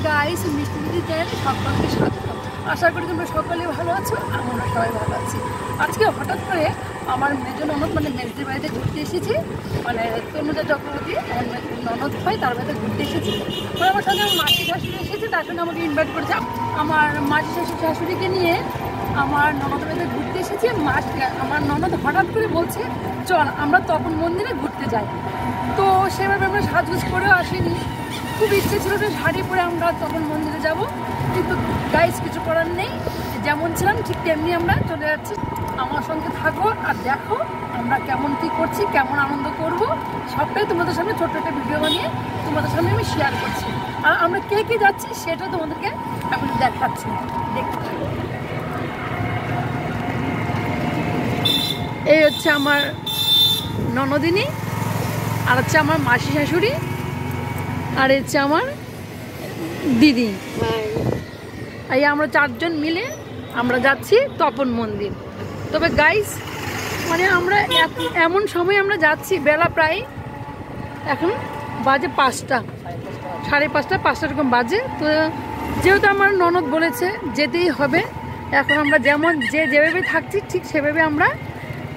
Guys, মিষ্টি মিষ্টি চ্যানেলে সকলকে স্বাগত। আশা করি তোমরা সকলে ভালো আছো, আমরা সবাই ভালো আছি। আজকে হঠাৎ করে আমার মেজো ননদ মানে মেজদের বাড়িতে ঘুরতে এসেছি, মানে তনুজা চক্রবর্তী আমার ননদ হয়, তার বাড়িতে ঘুরতে এসেছি। ওরা আমার সাথে আমার মাসি শাশুড়ি এসেছে, তার জন্য আমাকে ইনভাইট করেছে। আমার মাসি শাশুড়িকে নিয়ে আমার ননদের বাড়িতে ঘুরতে এসেছি। আমার ননদ হঠাৎ করে বলছে চল আমরা তপন মন্দিরে ঘুরতে যাই। তো সেভাবে আমরা সাজগোজ করেও আসিনি, খুব ইচ্ছে ছিল যে শাড়ি পরে আমরা তখন মন্দিরে যাব, কিন্তু গাইস কিছু করার নেই, যেমন ছিলাম ঠিক তেমনি আমরা চলে যাচ্ছি। আমার সঙ্গে থাকো আর দেখো আমরা কেমন কী করছি, কেমন আনন্দ করব, সবটাই তোমাদের সামনে ছোট্ট একটা ভিডিও বানিয়ে তোমাদের সামনে আমি শেয়ার করছি। আর আমরা কে কে যাচ্ছি সেটা তোমাদেরকে আমি দেখাচ্ছি, দেখতে থাকো। এই হচ্ছে আমার ননদিনী, আর হচ্ছে আমার মাসি শাশুড়ি, আর হচ্ছে আমার দিদি। এই আমরা চারজন মিলে আমরা যাচ্ছি তপন মন্দির। তবে গাইস মানে আমরা এমন সময় আমরা যাচ্ছি, বেলা প্রায় এখন বাজে 5টা, সাড়ে 5টা এরকম বাজে। তো যেহেতু আমার ননদ বলেছে যেতেই হবে, এখন আমরা যেভাবে থাকছি ঠিক সেভাবে আমরা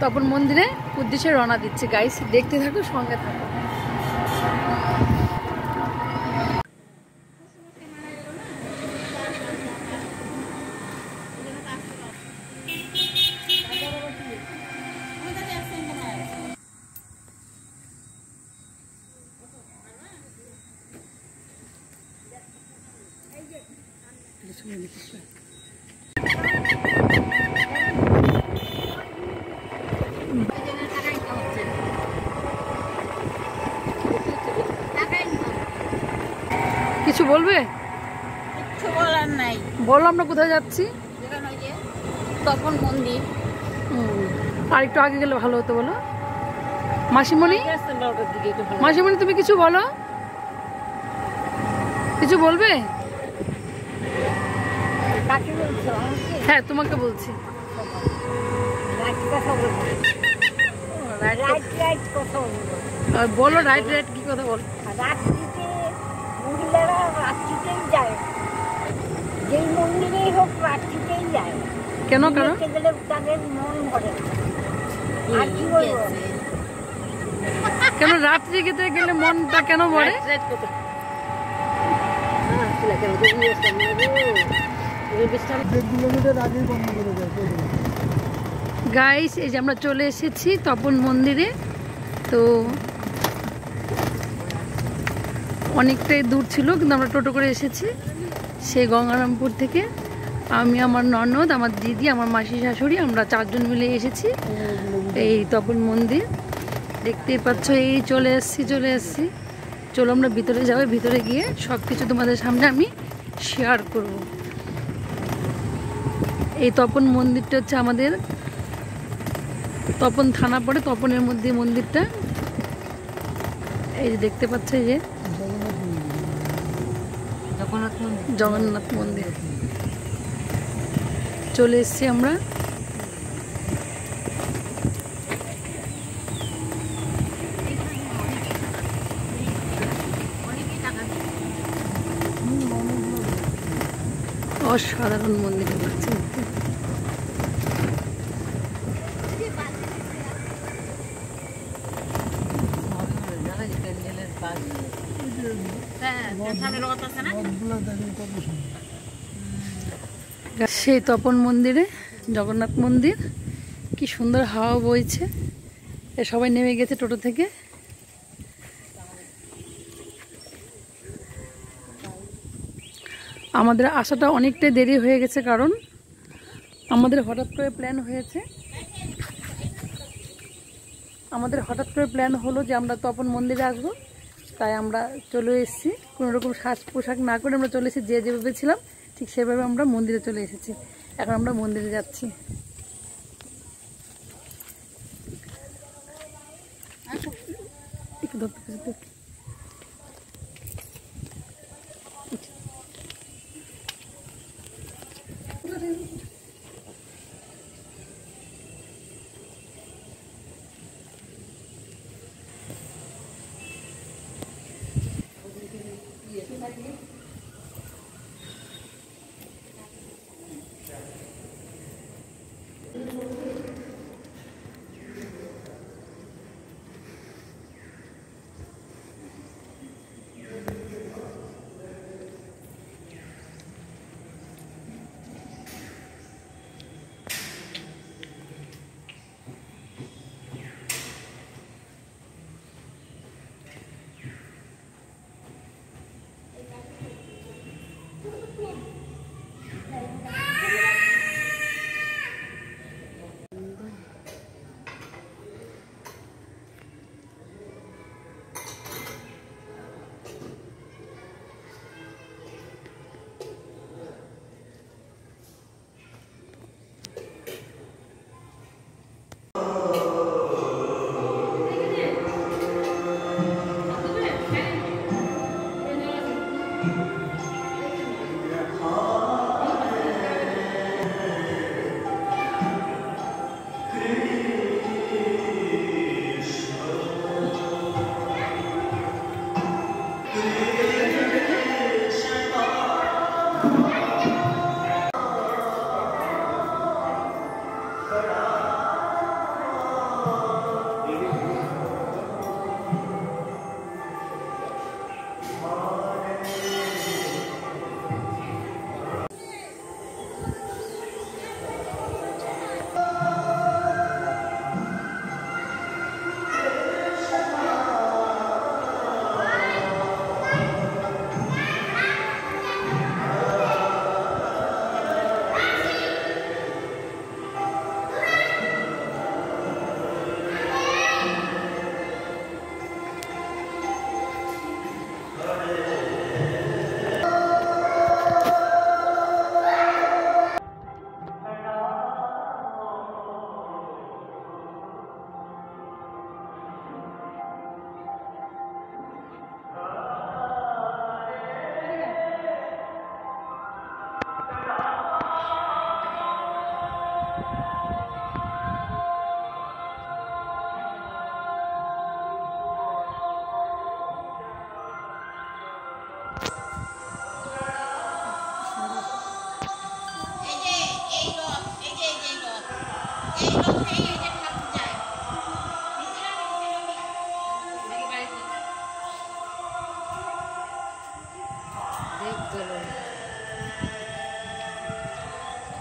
তপন মন্দিরে উদ্দেশ্যে রওনা দিচ্ছি। গাইস দেখতে থাকো, সঙ্গে থাকো। কিছু বলবে? কিছু বলার নাই। বলো আমরা কোথায় যাচ্ছি? তপন মন্দির। আর একটু আগে গেলে ভালো হতো। বলো মাসিমণি, মাসিমণি তুমি কিছু বলো, কিছু বলবে? হ্যাঁ তোমাকে বলছি। বলো রাইট রাইট কি কথা বল। রাত্রিতে মহিলারা রাত্রিতেই যায়, যেই মন্দিরেই হোক রাত্রিতেই যায়। কেন? কারণ গেলে তাদের মন ভরে। আর কি বলবো, কেন রাত্রি গেতে গেলে মনটা কেন ভরে? গাইস এই যে আমরা চলে এসেছি তপন মন্দিরে। তো অনেকটাই দূর ছিল, কিন্তু আমরা টোটো করে এসেছি সেই গঙ্গারামপুর থেকে। আমি, আমার ননদ, আমার দিদি, আমার মাসি শাশুড়ি, আমরা চারজন মিলে এসেছি এই তপন মন্দির। দেখতেই পাচ্ছ, এই চলে এসেছি। চলো আমরা ভিতরে যাবো, ভিতরে গিয়ে সব কিছু তোমাদের সামনে আমি শেয়ার করব। এই তপন মন্দিরটা হচ্ছে আমাদের তপন থানা পড়ে, তপনের মধ্যে মন্দিরটা। এই যে দেখতে পাচ্ছ, এই যে জগন্নাথ মন্দির। চলে এসছি আমরা। অসাধারণ মন্দির লাগছে। সেই তপন মন্দিরে, জগন্নাথ মন্দির, কি সুন্দর হাওয়া বইছে। সবাই নেমে গেছে টোটো থেকে। আমাদের আসাটা অনেকটাই দেরি হয়ে গেছে, কারণ আমাদের হঠাৎ করে প্ল্যান হলো যে আমরা তপন মন্দিরে আসবো, তাই আমরা চলে এসেছি। কোনোরকম সাজ পোশাক না করে আমরা চলে এসেছি, যেভাবে ছিলাম ঠিক সেভাবে আমরা মন্দিরে চলে এসেছি। এখন আমরা মন্দিরে যাচ্ছি। একটু ধরতে পারছি।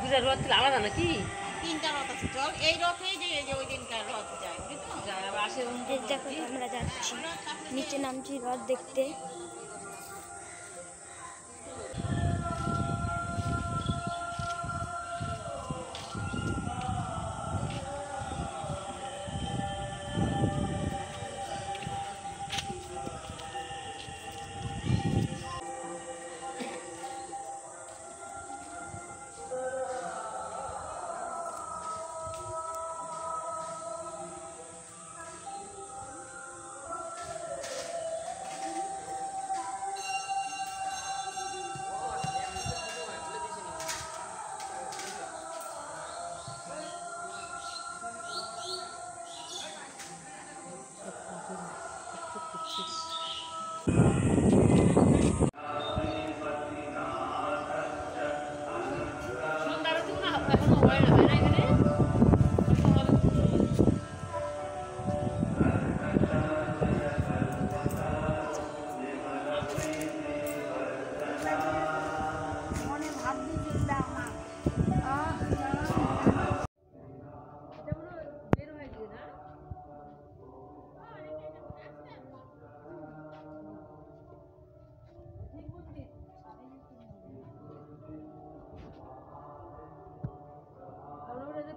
দুটা রথ আলাদা নাকি? তিনটা রথ আছে। চল এই রথেই যে ওই দিনকার রথ যায়, দেখো আমরা যাচ্ছি নিচে নামছি রথ দেখতে।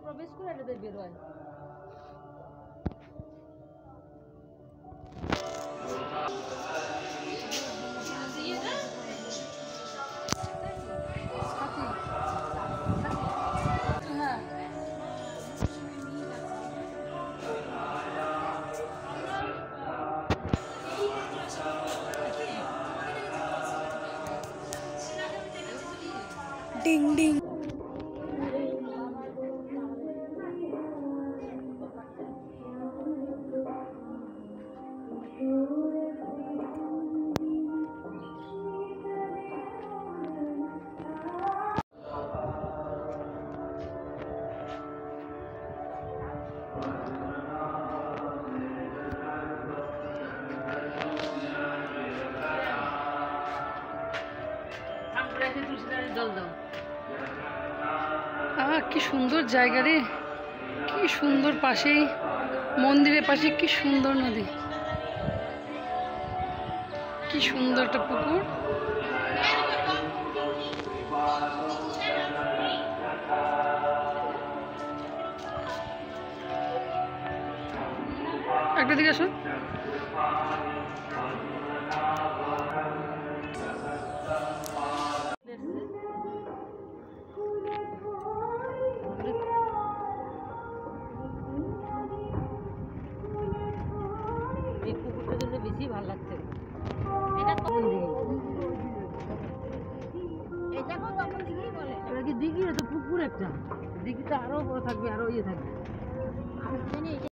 প্রবেশ করে এটাতে বের হয়। Ding ding. কি সুন্দর জায়গা রে, কি সুন্দর, পাশেই মন্দিরের পাশে কি সুন্দর নদী, কি সুন্দর একটা পুকুর। একটা দিকে আসুন। এই পুকুরটার জন্য বেশি ভালো লাগছে। এটা কোন দিকে? এটাকেও তখন দিঘি বলে। এটা কি দিঘি? এটা তো পুকুর একটা। দিঘিটা আরো বড় থাকবে, আরো ইয়ে থাকবে। আমি জানি